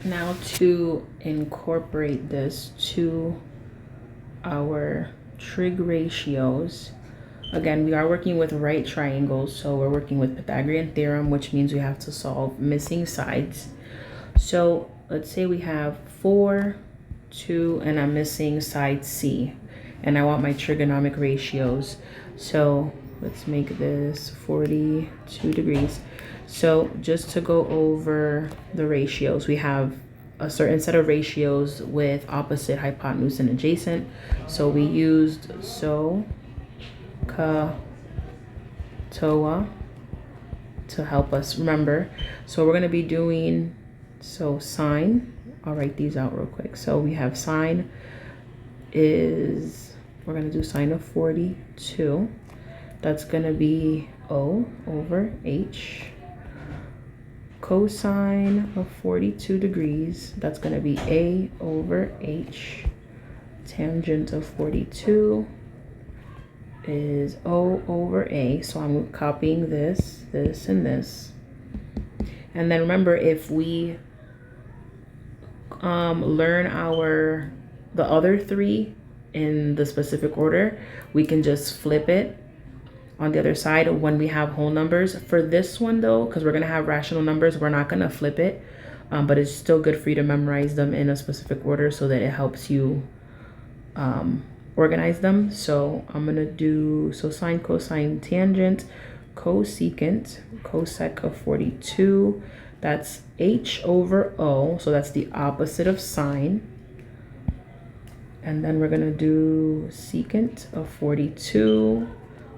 Now to incorporate this to our trig ratios, again, we are working with right triangles, so we're working with Pythagorean theorem, which means we have to solve missing sides. So let's say we have 4, 2, and I'm missing side C, and I want my trigonomic ratios. So let's make this 42 degrees. So just to go over the ratios, we have a certain set of ratios with opposite, hypotenuse, and adjacent. So we used SO, CA, TOA to help us remember. So we're going to be doing, so sine, I'll write these out real quick. So we have sine is, we're going to do sine of 42. That's going to be O over H. Cosine of 42 degrees, that's going to be A over H. Tangent of 42 is O over A. So I'm copying this, this, and this. And then remember, if we learn the other three in the specific order, we can just flip it on the other side when we have whole numbers. For this one though, because we're going to have rational numbers, we're not going to flip it, but it's still good for you to memorize them in a specific order so that it helps you organize them. So I'm going to do, so sine, cosine, tangent, cosecant, cosec of 42, that's H over O, so that's the opposite of sine. And then we're going to do secant of 42,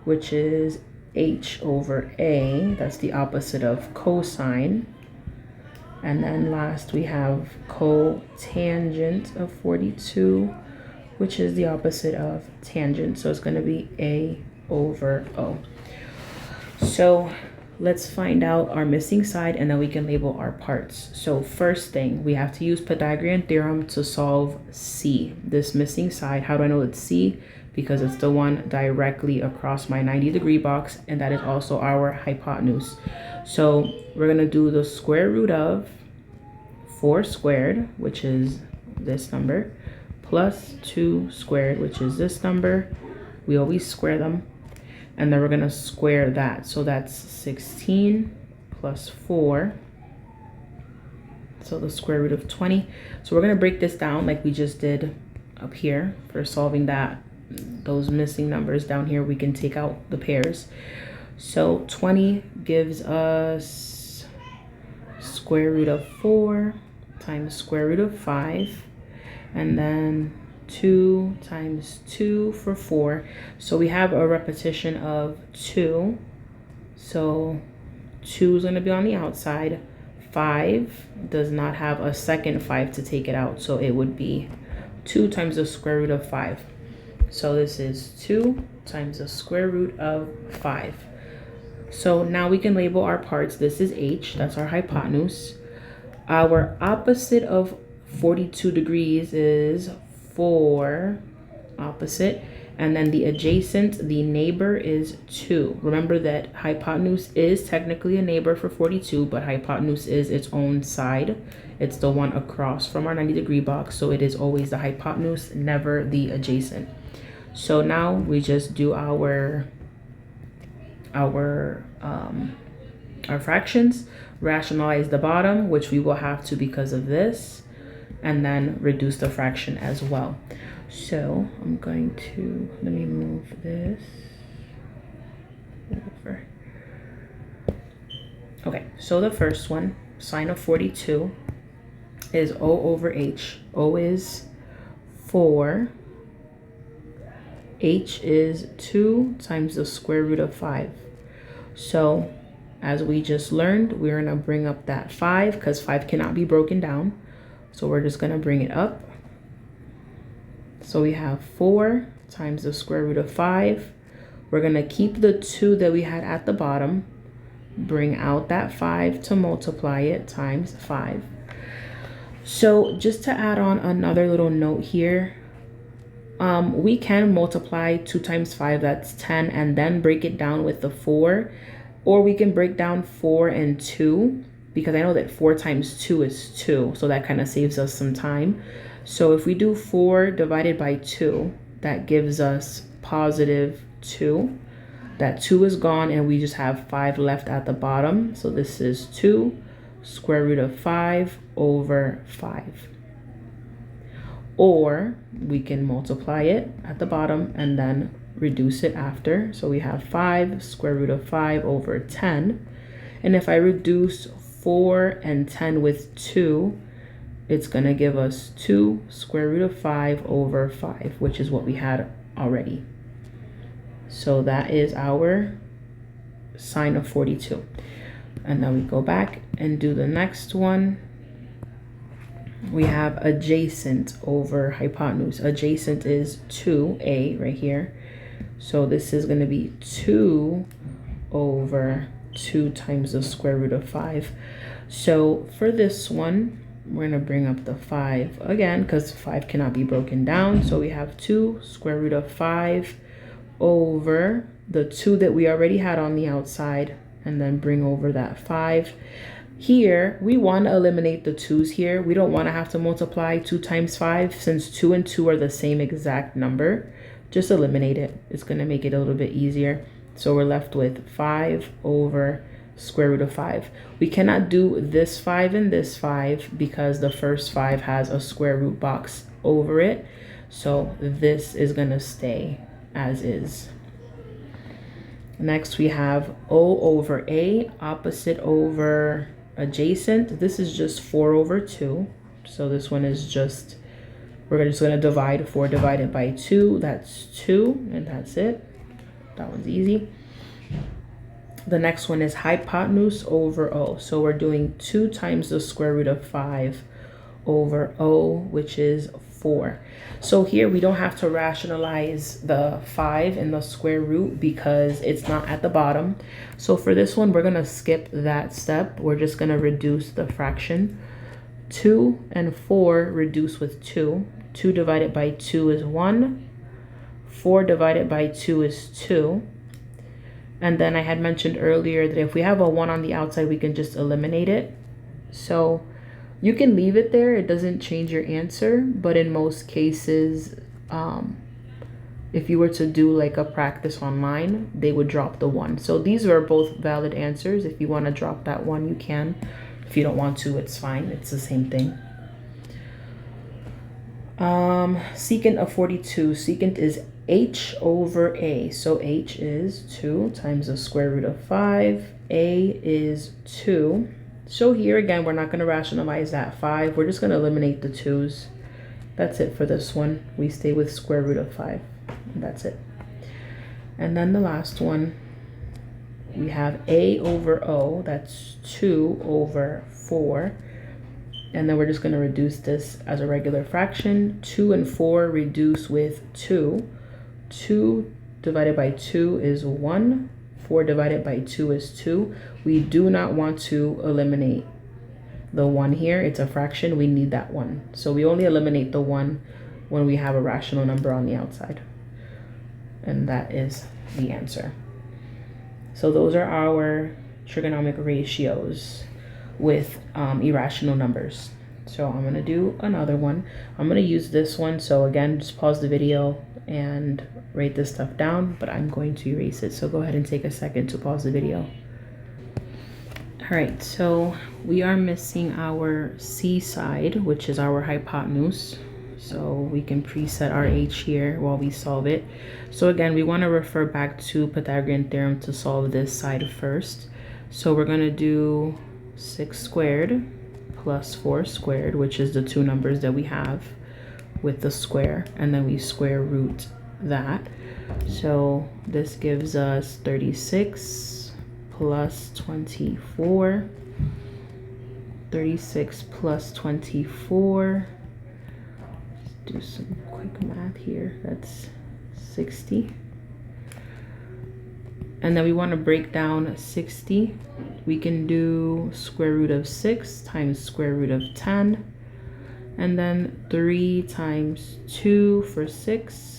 which is H over A, that's the opposite of cosine. And then last we have cotangent of 42, which is the opposite of tangent, so it's going to be A over O. So let's find out our missing side, and then we can label our parts. So first thing, we have to use Pythagorean theorem to solve C, this missing side. How do I know it's C? Because it's the one directly across my 90-degree box, and that is also our hypotenuse. So we're going to do the square root of 4 squared, which is this number, plus 2 squared, which is this number. We always square them. And then we're going to square that. So that's 16 plus 4. So the square root of 20. So we're going to break this down like we just did up here for solving that. Those missing numbers down here, we can take out the pairs. So 20 gives us square root of 4 times square root of 5. And then 2 times 2 for 4. So we have a repetition of 2. So 2 is going to be on the outside. 5 does not have a second 5 to take it out. So it would be 2 times the square root of 5. So this is 2 times the square root of 5. So now we can label our parts. This is H, that's our hypotenuse. Our opposite of 42 degrees is 4 opposite, and then the adjacent, the neighbor, is 2. Remember that hypotenuse is technically a neighbor for 42, but hypotenuse is its own side. It's the one across from our 90-degree box, so it is always the hypotenuse, never the adjacent. So now we just do our fractions, rationalize the bottom, which we will have to because of this, and then reduce the fraction as well. So I'm going to, let me move this over. Okay, so the first one, sine of 42, is O over H. O is 4. H is 2 times the square root of 5. So as we just learned, we're going to bring up that 5 because 5 cannot be broken down. So we're just going to bring it up. So we have 4 times the square root of 5. We're going to keep the 2 that we had at the bottom, bring out that 5 to multiply it times 5. So just to add on another little note here, we can multiply 2 times 5, that's 10, and then break it down with the 4. Or we can break down 4 and 2 because I know that 4 times 2 is 2, so that kind of saves us some time. So if we do 4 divided by 2, that gives us positive 2. That 2 is gone, and we just have 5 left at the bottom. So this is 2 square root of 5 over 5. Or we can multiply it at the bottom and then reduce it after. So we have 5 square root of 5 over 10. And if I reduce 4 and 10 with 2, it's going to give us 2 square root of 5 over 5, which is what we had already. So that is our sine of 42. And then we go back and do the next one. We have adjacent over hypotenuse. Adjacent is 2a right here. So this is going to be 2 over 2 times the square root of 5. So for this one, we're going to bring up the 5 again because 5 cannot be broken down. So we have 2 square root of 5 over the 2 that we already had on the outside, and then bring over that 5. Here, we want to eliminate the 2's here. We don't want to have to multiply 2 times 5 since 2 and 2 are the same exact number. Just eliminate it. It's going to make it a little bit easier. So we're left with 5 over square root of 5. We cannot do this 5 and this 5 because the first 5 has a square root box over it. So this is going to stay as is. Next we have O over A, opposite over adjacent. This is just 4 over 2. So this one is just, we're just going to divide 4 divided by 2. That's 2, and that's it. That one's easy. The next one is hypotenuse over O. So we're doing 2 times the square root of 5 over O, which is 4. So here we don't have to rationalize the 5 in the square root because it's not at the bottom. So for this one, we're going to skip that step. We're just going to reduce the fraction. 2 and 4 reduce with 2. 2 divided by 2 is 1. 4 divided by 2 is 2. And then I had mentioned earlier that if we have a 1 on the outside, we can just eliminate it. So you can leave it there. It doesn't change your answer. But in most cases, if you were to do like a practice online, they would drop the 1. So these are both valid answers. If you want to drop that 1, you can. If you don't want to, it's fine. It's the same thing. Secant of 42. Secant is h over a. So h is 2 times the square root of 5. A is 2. So here again, we're not going to rationalize that 5. We're just going to eliminate the 2's. That's it for this one. We stay with square root of 5. And that's it. And then the last one, we have a over o. That's 2 over 4. And then we're just going to reduce this as a regular fraction. 2 and 4 reduce with 2. 2 divided by 2 is 1. 4 divided by 2 is 2. We do not want to eliminate the 1 here. It's a fraction. We need that 1. So we only eliminate the 1 when we have a rational number on the outside. And that is the answer. So those are our trigonomic ratios with irrational numbers. So I'm going to do another one. I'm going to use this one. So again, just pause the video and write this stuff down, but I'm going to erase it. So go ahead and take a second to pause the video. All right, so we are missing our C side, which is our hypotenuse. So we can preset our h here while we solve it. So again, we want to refer back to Pythagorean theorem to solve this side first. So we're going to do 6 squared plus 4 squared, which is the 2 numbers that we have with the square, and then we square root that. So this gives us 36 plus 24. 36 plus 24. Let's do some quick math here. That's 60. And then we want to break down 60. We can do square root of 6 times square root of 10. And then 3 times 2 for 6.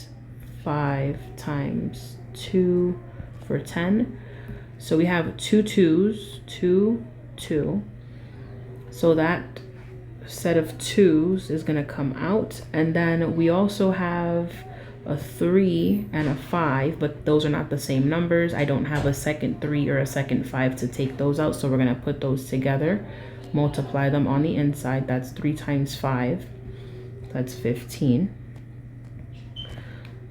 5 times 2 for 10. So we have 2 2's, 2, 2. So that set of 2's is going to come out. And then we also have a 3 and a 5, but those are not the same numbers. I don't have a second 3 or a second 5 to take those out, so we're going to put those together, multiply them on the inside. That's 3 times 5, that's 15.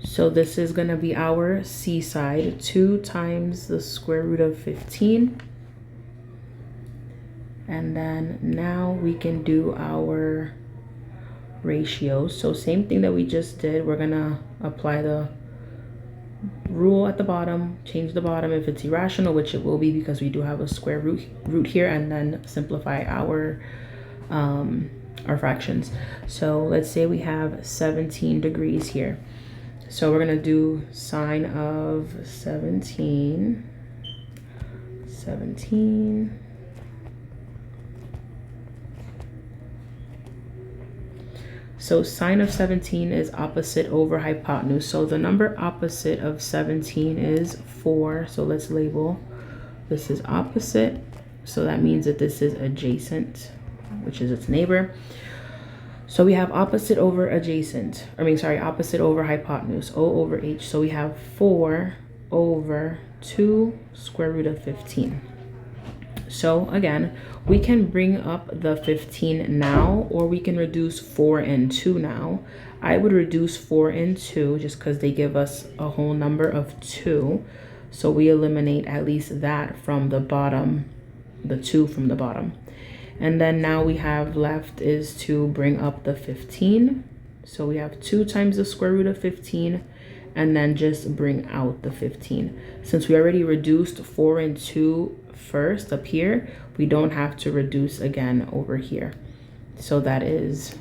So this is going to be our C side, 2 times the square root of 15. And then now we can do our ratios. So same thing that we just did, we're gonna apply the rule at the bottom, change the bottom if it's irrational, which it will be because we do have a square root here, and then simplify our fractions. So let's say we have 17 degrees here. So we're gonna do sine of 17. So sine of 17 is opposite over hypotenuse. So the number opposite of 17 is 4. So let's label this is opposite. So that means that this is adjacent, which is its neighbor. So we have opposite over adjacent, opposite over hypotenuse, O over H. So we have 4 over 2 square root of 15. So again, we can bring up the 15 now, or we can reduce 4 and 2 now. I would reduce 4 and 2 just because they give us a whole number of 2. So we eliminate at least that from the bottom, the 2 from the bottom. And then now we have left is to bring up the 15. So we have 2 times the square root of 15, and then just bring out the 15. Since we already reduced 4 and 2 first up here, we don't have to reduce again over here. So that is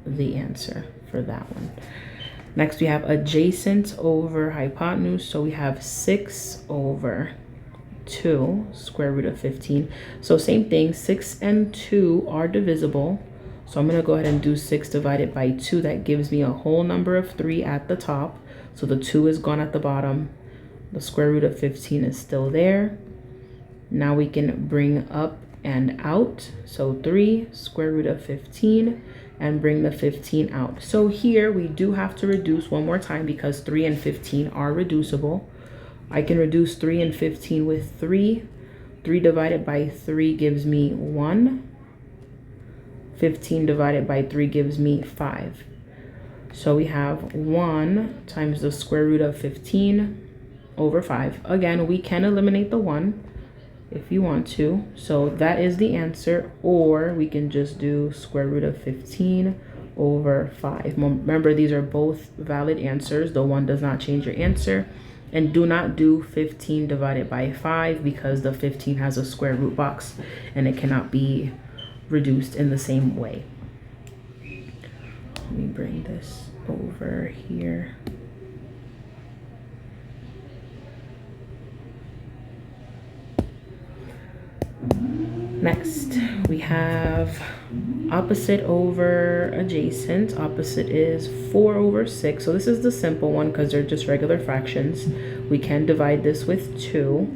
the answer for that one. Next we have adjacent over hypotenuse. So we have 6 over 2 square root of 15. So same thing, 6 and 2 are divisible. So I'm going to go ahead and do 6 divided by 2. That gives me a whole number of 3 at the top. So the 2 is gone at the bottom. The square root of 15 is still there. Now we can bring up and out. So 3 square root of 15 and bring the 15 out. So here we do have to reduce one more time because 3 and 15 are reducible. I can reduce 3 and 15 with 3. 3 divided by 3 gives me 1. 15 divided by 3 gives me 5. So we have 1 times the square root of 15 over 5. Again, we can eliminate the 1 if you want to. So that is the answer, or we can just do square root of 15 over 5. Remember, these are both valid answers. The 1 does not change your answer. And do not do 15 divided by 5 because the 15 has a square root box and it cannot be reduced in the same way. Let me bring this over here. Next, we have opposite over adjacent. Opposite is 4 over 6. So this is the simple one because they're just regular fractions. We can divide this with 2.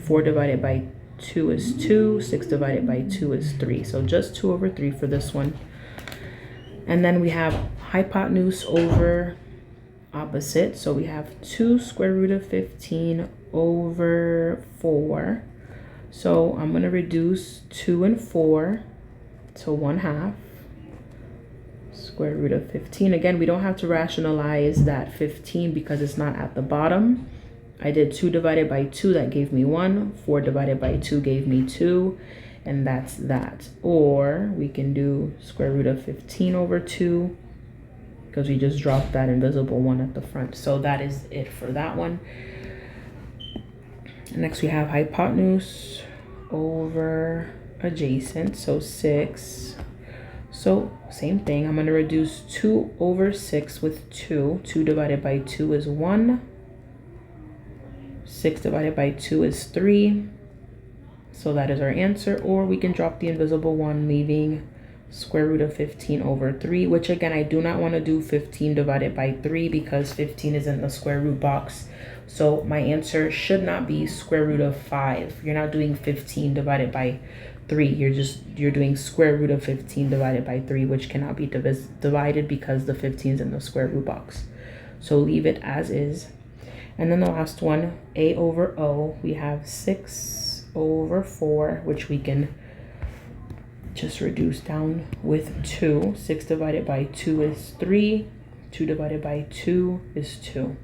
4 divided by 2 is 2. 6 divided by 2 is 3. So just 2 over 3 for this one. And then we have hypotenuse over opposite. So we have 2 square root of 15 over 4. So I'm going to reduce 2 and 4 to 1/2 square root of 15. Again, we don't have to rationalize that 15 because it's not at the bottom. I did 2 divided by 2, that gave me 1. 4 divided by 2 gave me 2, and that's that. Or we can do square root of 15 over 2 because we just dropped that invisible 1 at the front. So that is it for that one. Next we have hypotenuse over adjacent, so 6. So same thing, I'm going to reduce 2 over 6 with 2. 2 divided by 2 is 1. 6 divided by 2 is 3. So that is our answer. Or we can drop the invisible 1, leaving square root of 15 over 3, which again, I do not want to do 15 divided by 3 because 15 is in the square root box. So my answer should not be square root of 5. You're not doing 15 divided by 3. You're doing square root of 15 divided by 3, which cannot be divided because the 15 is in the square root box. So leave it as is. And then the last one, a over o, we have 6 over 4, which we can just reduce down with 2. 6 divided by 2 is 3. 2 divided by 2 is 2.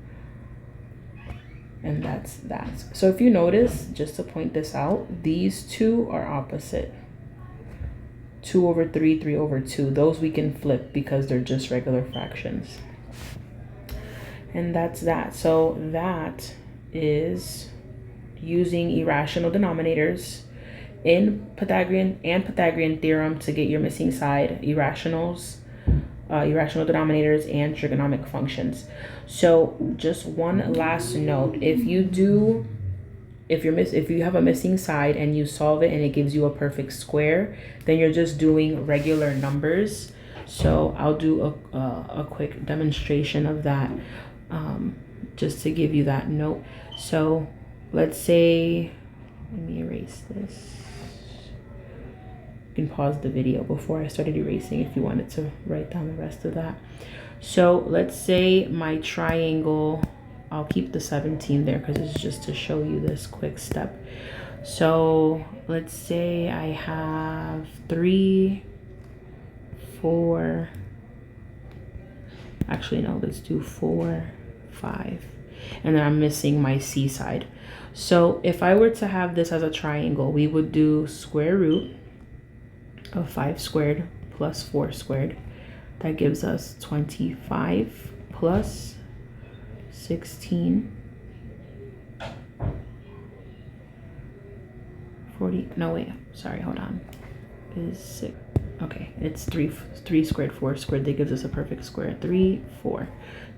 And that's that. So if you notice, just to point this out, these two are opposite. 2 over 3, 3 over 2. Those we can flip because they're just regular fractions. And that's that. So that is using irrational denominators in Pythagorean theorem to get your missing side, irrational denominators, and trigonomic functions. So just one last note: if you have a missing side and you solve it and it gives you a perfect square, then you're just doing regular numbers. So I'll do a quick demonstration of that, just to give you that note. So let's say, let me erase this. You can pause the video before I started erasing if you wanted to write down the rest of that. So let's say my triangle, I'll keep the 17 there because it's just to show you this quick step. So let's say I have 3, 4, actually no, let's do 4, 5, and then I'm missing my C side. So if I were to have this as a triangle, we would do square root of 5 squared plus 4 squared. That gives us 25 plus 16, 40, no wait, sorry, hold on, is 6, okay, it's 3 squared, 4 squared, that gives us a perfect square, 3, 4,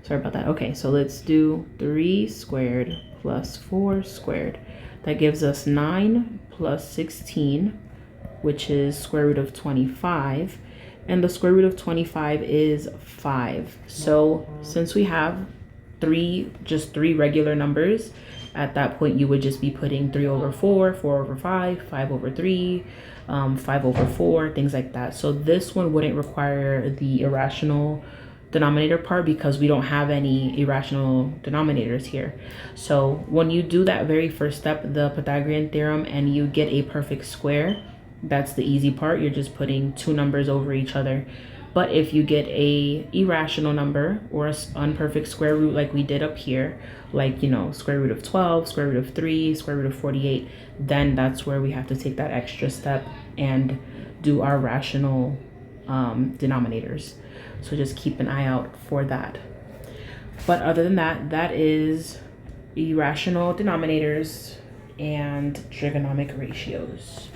sorry about that. Okay, so let's do 3 squared plus 4 squared. That gives us 9 plus 16, which is square root of 25, and the square root of 25 is 5. So since we have just three regular numbers, at that point you would just be putting 3 over 4, 4 over 5, 5 over 3, 5 over 4, things like that. So this one wouldn't require the irrational denominator part because we don't have any irrational denominators here. So when you do that very first step, the Pythagorean theorem, and you get a perfect square, that's the easy part. You're just putting two numbers over each other. But if you get a irrational number or an unperfect square root like we did up here, like, you know, square root of 12, square root of 3, square root of 48, then that's where we have to take that extra step and do our rational denominators. So just keep an eye out for that. But other than that, that is irrational denominators and trigonomic ratios.